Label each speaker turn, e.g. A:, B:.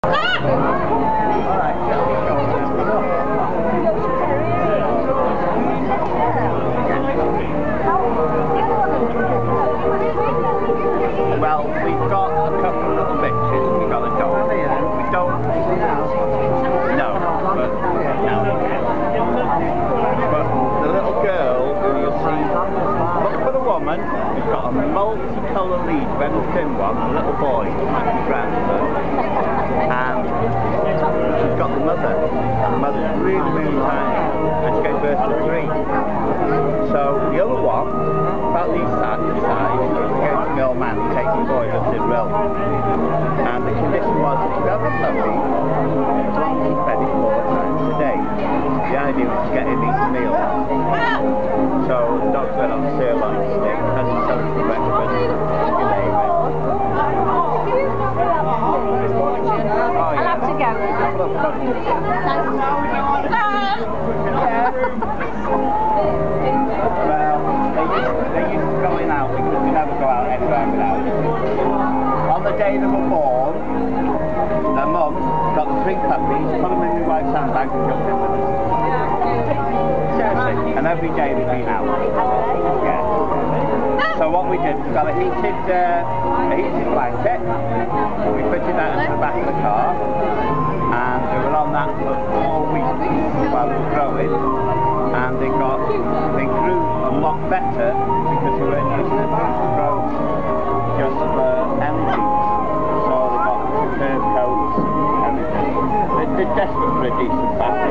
A: Well, we've got a couple of little mixes. We've got a dog. We don't. No. But the little girl who you'll see, look for the woman who's got a multicolour lead, very thin one, a little boy, like my grandson. And she's got the mother. And the mother's really, really tiny. And she gave birth to 3. So the other one, about this size, he goes to the old man, he takes the boy, that's his will. And the condition was that if you have a puppy, as long as you fed it 4 times a day, the idea was to get him eating meals. So the dog's went on the cereal on the stick, has his toast for breakfast, you name it. Oh yeah. I'll have to go. Well, they used to going out because we never go out anywhere without them. On the day they were born, their mum got the 3 puppies, put them in my wife's handbag and jumped in with us. Seriously. And every day they've been out. Yeah. So what we did, we got a heated blanket, we fitted that into the back of the car, and we were on that for 4 weeks while we were growing, and they grew a lot better because we weren't using it to grow just for energy. So they got curve coats and everything. They're desperate for a decent bath.